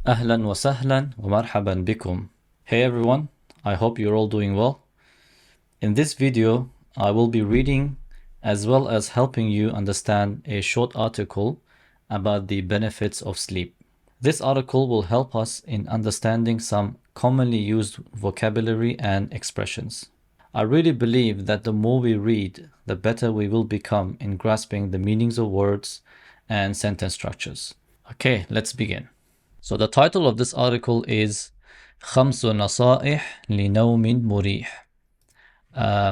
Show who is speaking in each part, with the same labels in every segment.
Speaker 1: Ahlan wa sahlan wa marhaban bikum. Hey everyone, I hope you're all doing well. In this video, I will be reading as well as helping you understand a short article about the benefits of sleep. This article will help us in understanding some commonly used vocabulary and expressions. I really believe that the more we read, the better we will become in grasping the meanings of words and sentence structures. Okay, let's begin. So the title of this article is خمس نصائح لنوم مريح.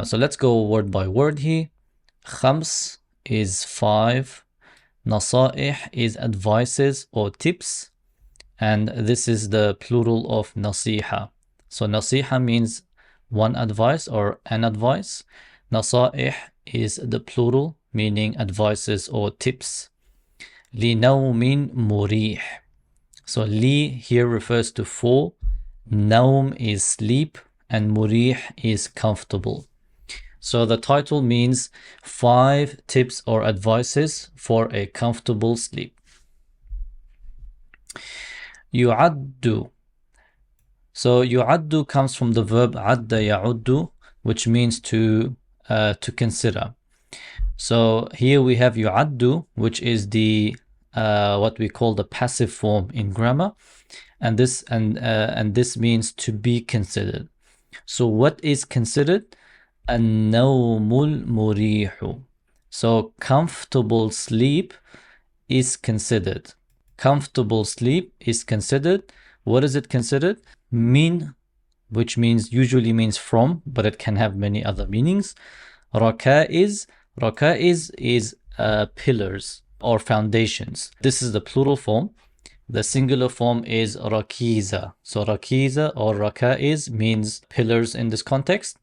Speaker 1: So let's go word by word here. خمس is 5. نصائح is advices or tips. And this is the plural of nasiha. So nasiha means one advice or an advice. نصائح is the plural, meaning advices or tips. لنوم مريح. So li here refers to for, naum is sleep, and murih is comfortable. So the title means 5 tips or advices for a comfortable sleep. يعد. So يعد comes from the verb عد يعد, which means to consider. So here we have يعد, which is the what we call the passive form in grammar, and this means to be considered. So what is considered? النوم المريح. So comfortable sleep is considered. Comfortable sleep is considered. What is it considered? Min, which usually means from, but it can have many other meanings. Rakaiz is pillars or foundations. This is the plural form. The singular form is rakiza. So rakiza or rakaiz means pillars in this context.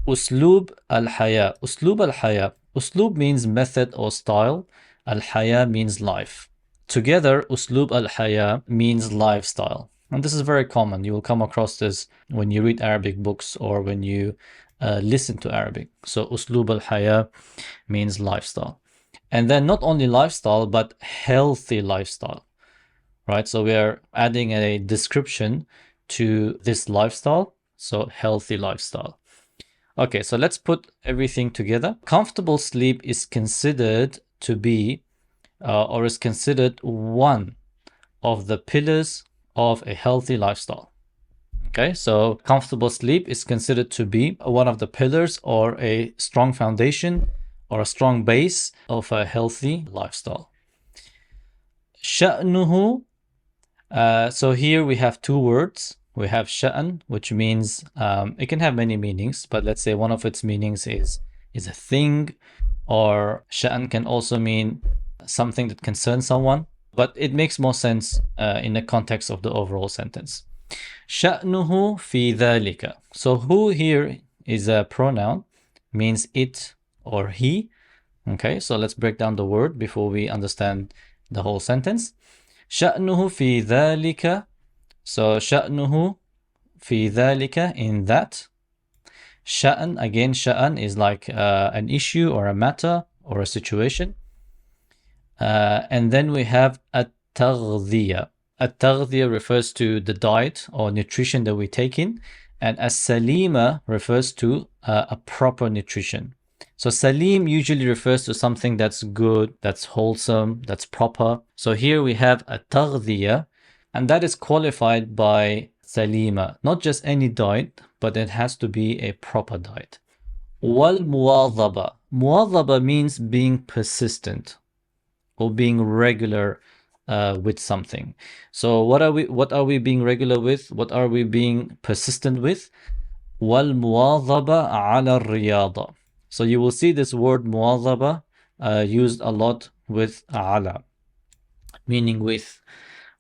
Speaker 1: Uslub al-haya. Uslub al-haya. Uslub means method or style. Al-haya means life. Together, uslub al-haya means lifestyle. And this is very common. You will come across this when you read Arabic books or when you listen to Arabic. So uslub al-haya means lifestyle. And then not only lifestyle, but healthy lifestyle, right? So we are adding a description to this lifestyle. So healthy lifestyle. Okay, so let's put everything together. Comfortable sleep is considered to be, or is considered one of the pillars of a healthy lifestyle. Okay, so comfortable sleep is considered to be one of the pillars or a strong foundation or a strong base of a healthy lifestyle. شأنه. So here we have two words. We have شأن, which means it can have many meanings, but let's say one of its meanings is a thing, or شأن can also mean something that concerns someone, but it makes more sense in the context of the overall sentence. شأنه في ذلك. So who here is a pronoun, means it or he. Okay, so let's break down the word before we understand the whole sentence. شأنه في ذلك. So شأنه في ذلك, in that. شأن, again, شأن is like an issue or a matter or a situation. And then we have التغذية. التغذية refers to the diet or nutrition that we take in, and as-salima refers to a proper nutrition. So salim usually refers to something that's good, that's wholesome, that's proper. So here we have a taghdiya, and that is qualified by salima. Not just any diet, but it has to be a proper diet. Wal muwadhaba. Muwadhaba means being persistent or being regular with something. So what are we being regular with? What are we being persistent with? Wal muwadhaba ala riyada. So you will see this word muwadhaba used a lot with ala, meaning with,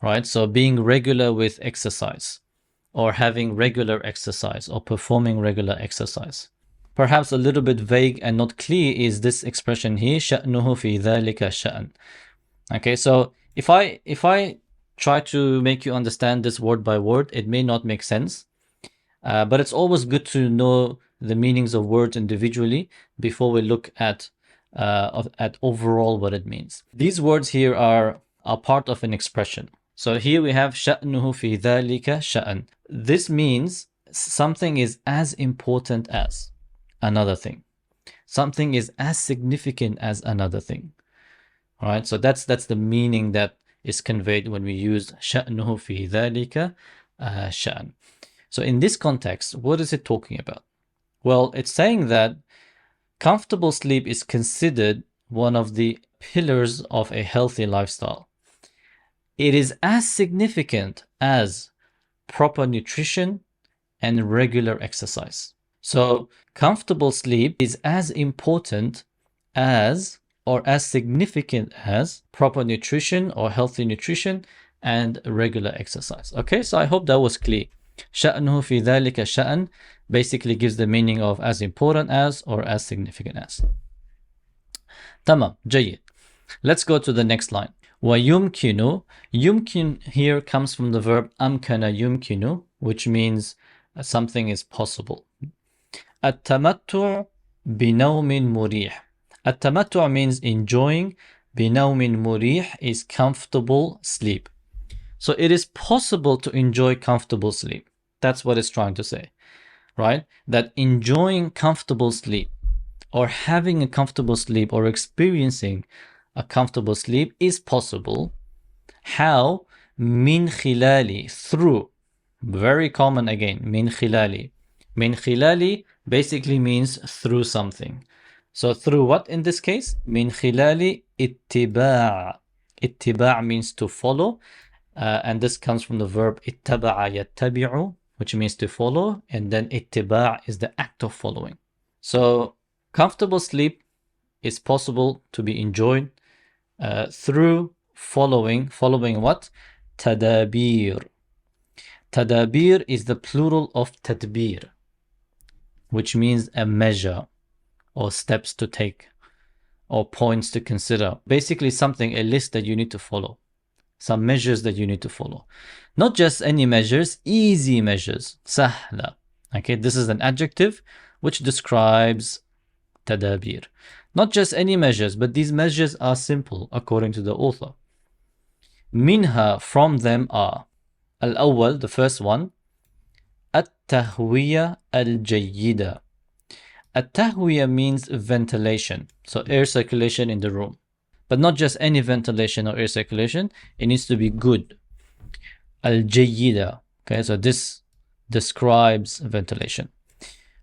Speaker 1: right? So being regular with exercise, or having regular exercise, or performing regular exercise. Perhaps a little bit vague and not clear is this expression here, شأنه في ذلك شأن. Okay, so if I try to make you understand this word by word, it may not make sense. But it's always good to know the meanings of words individually before we look at overall what it means. These words here are part of an expression. So here we have شأنه في ذلك شأن. This means something is as important as another thing. Something is as significant as another thing. All right, so that's the meaning that is conveyed when we use شأنه في ذلك شأن. So in this context, what is it talking about? Well, it's saying that comfortable sleep is considered one of the pillars of a healthy lifestyle. It is as significant as proper nutrition and regular exercise. So comfortable sleep is as important as or as significant as proper nutrition or healthy nutrition and regular exercise. Okay, so I hope that was clear. شأنه في ذلك شأن basically gives the meaning of as important as or as significant as. تمام, جيد. Let's go to the next line. ويمكن, يمكن here comes from the verb أمكن يمكن, which means something is possible. التمتع بنوم مريح. التمتع means enjoying. بنوم مريح is comfortable sleep. So it is possible to enjoy comfortable sleep. That's what it's trying to say, right? That enjoying comfortable sleep or having a comfortable sleep or experiencing a comfortable sleep is possible. How? من خلال, through. Very common again, من خلال. من خلال basically means through something. So through what in this case? من خلال اتباع. اتباع means to follow. And this comes from the verb اتبع يتبع, which means to follow. And then اتباع is the act of following. So comfortable sleep is possible to be enjoyed through following what? تدابير. تدابير is the plural of تدبير, which means a measure or steps to take or points to consider. Basically something, a list that you need to follow. Some measures that you need to follow. Not just any measures, easy measures. سهلة. Okay, this is an adjective which describes تدابير. Not just any measures, but these measures are simple according to the author. منها, from them are. الأول, the first one. التهوية الجيدة. التهوية means ventilation. So air circulation in the room. But not just any ventilation or air circulation. It needs to be good. الجيدة. Okay, so this describes ventilation.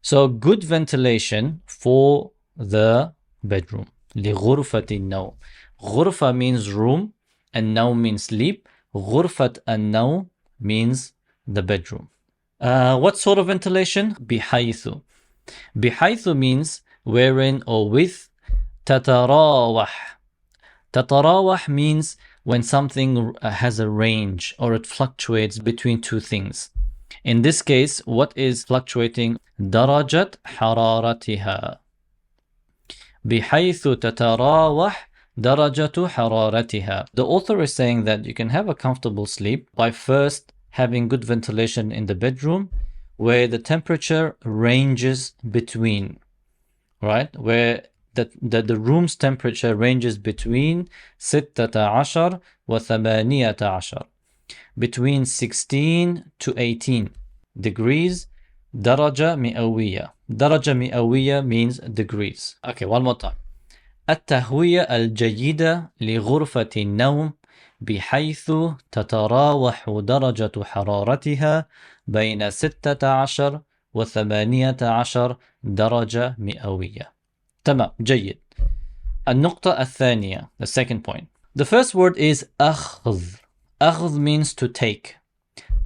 Speaker 1: So good ventilation for the bedroom. لغرفة النوم. غرفة means room and نوم means sleep. غرفة النوم means the bedroom. What sort of ventilation? بحيث. بحيث means wherein or with. تتراوح. تتراوح means when something has a range or it fluctuates between two things. In this case, what is fluctuating? درجة حرارتها. بحيث تتراوح درجة حرارتها. The author is saying that you can have a comfortable sleep by first having good ventilation in the bedroom where the temperature ranges between, right? Where the room's temperature ranges between 16 و 18, between 16 to 18 degrees. درجة مئوية. درجة مئوية means degrees. Okay, one more time. التهوية الجيدة لغرفة النوم بحيث تتراوح درجة حرارتها بين 16 و 18 درجة مئوية. تمام, جيد. النقطة الثانية, the second point. The first word is أخذ. أخذ means to take.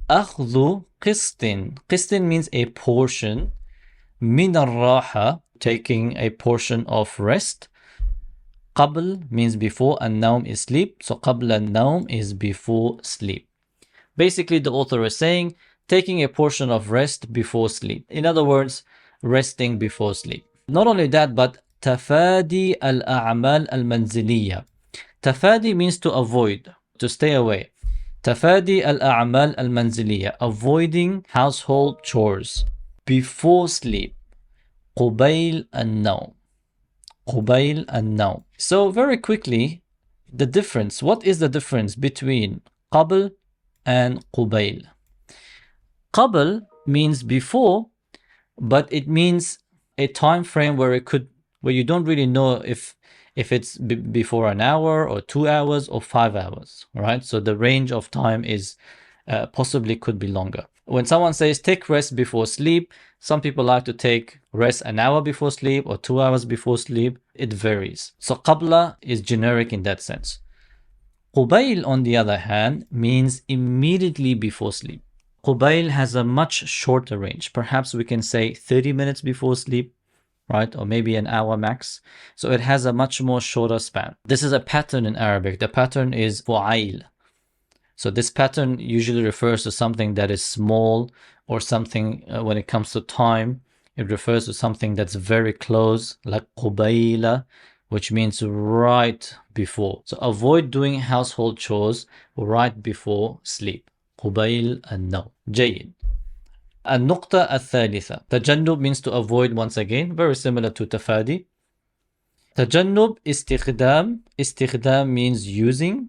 Speaker 1: أخذ قسط. قسط means a portion. من الراحة, taking a portion of rest. قبل means before, and النوم is sleep. So قبل النوم is before sleep. Basically, the author is saying taking a portion of rest before sleep. In other words, resting before sleep. Not only that, but تفادي الأعمال المنزلية. تفادي means to avoid, to stay away. تفادي الأعمال المنزلية, avoiding household chores before sleep. قبيل النوم. قبيل النوم. So very quickly, the difference. What is the difference between قبل and قبيل. قبل means before, but it means a time frame where you don't really know if it's before an hour or 2 hours or 5 hours, right? So the range of time is possibly could be longer. When someone says take rest before sleep, some people like to take rest an hour before sleep or 2 hours before sleep. It varies. So qabla is generic in that sense. Qubayl, on the other hand, means immediately before sleep. Qubayl has a much shorter range. Perhaps we can say 30 minutes before sleep, right? Or maybe an hour max. So it has a much more shorter span. This is a pattern in Arabic. The pattern is fu'ail. So this pattern usually refers to something that is small or something when it comes to time, it refers to something that's very close, like qubayla, which means right before. So avoid doing household chores right before sleep. قبيل النوم. جيد. النقطة الثالثة. تجنب means to avoid once again, very similar to تفادي. تجنب استخدام. استخدام means using.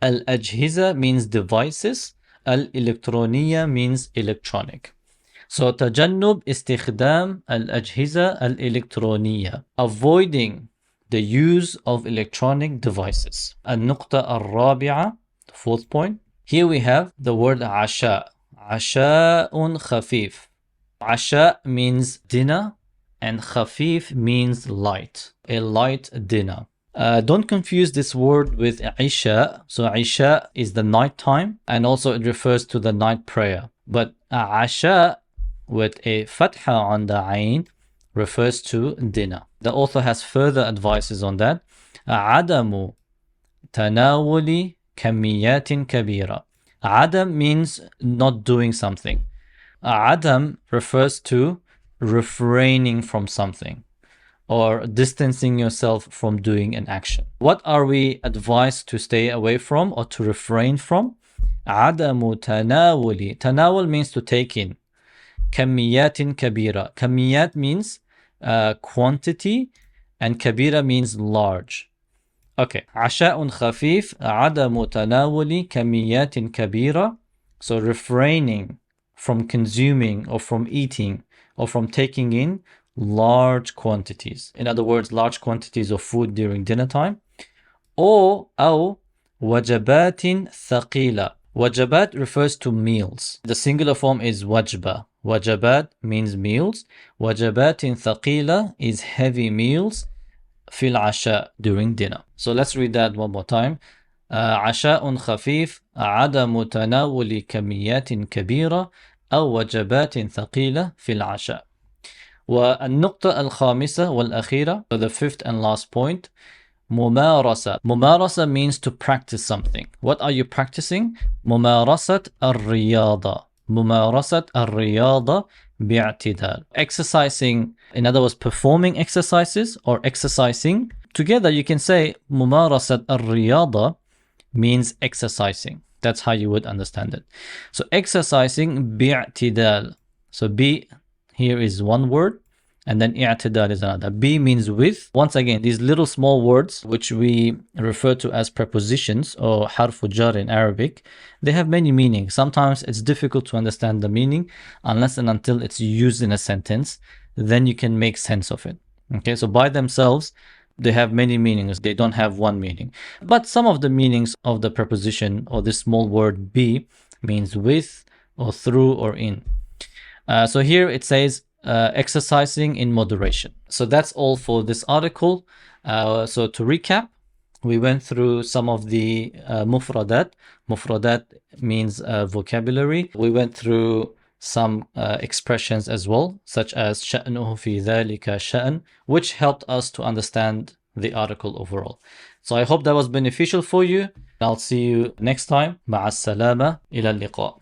Speaker 1: الأجهزة means devices. الإلكترونية means electronic. So تجنب استخدام الأجهزة الإلكترونية. Avoiding the use of electronic devices. النقطة الرابعة, fourth point. Here we have the word عشاء. عشاء خفيف. عشاء means dinner and خفيف means light. A light dinner. Don't confuse this word with Isha. So Isha is the night time and also it refers to the night prayer. But Asha with a fatha on the ayn refers to dinner. The author has further advices on that. عدم تناول كميات كبيرة. Adam means not doing something. Adam refers to refraining from something or distancing yourself from doing an action. What are we advised to stay away from or to refrain from? عدم تناول. تناول means to take in. كميات كبيرة. كميات means quantity and كبيرة means large. Okay. عشاء خفيف عدم تناول كميات كبيرة. So refraining from consuming or from eating or from taking in large quantities. In other words, large quantities of food during dinner time. أو وجبات ثقيلة. Wajabat refers to meals. The singular form is wajba. Wajabat means meals. Wajabat ثقيلة is heavy meals. في العشاء during dinner. So let's read that one more time. عشاء خفيف عدم تناول كميات كبيرة أو وجبات ثقيلة في العشاء. والنقطة الخامسة والأخيرة, so the fifth and last point, ممارسة. ممارسة means to practice something. What are you practicing? ممارسة الرياضة. ممارسة الرياضة باعتدال. Exercising, in other words, performing exercises or exercising. Together you can say ممارسة الرياضة means exercising. That's how you would understand it. So exercising باعتدال. So B here is one word and then i'tidal is another. B means with. Once again, these little small words which we refer to as prepositions or harf jar in Arabic, they have many meanings. Sometimes it's difficult to understand the meaning unless and until it's used in a sentence. Then you can make sense of it. Okay, so by themselves, they have many meanings. They don't have one meaning. But some of the meanings of the preposition or this small word be means with or through or in. So here it says exercising in moderation. So that's all for this article. So to recap, we went through some of the mufradat. Mufradat means vocabulary. We went through some expressions as well, such as شأنه في ذلك شأن, which helped us to understand the article overall. So I hope that was beneficial for you. I'll see you next time. مع السلامة. إلى اللقاء.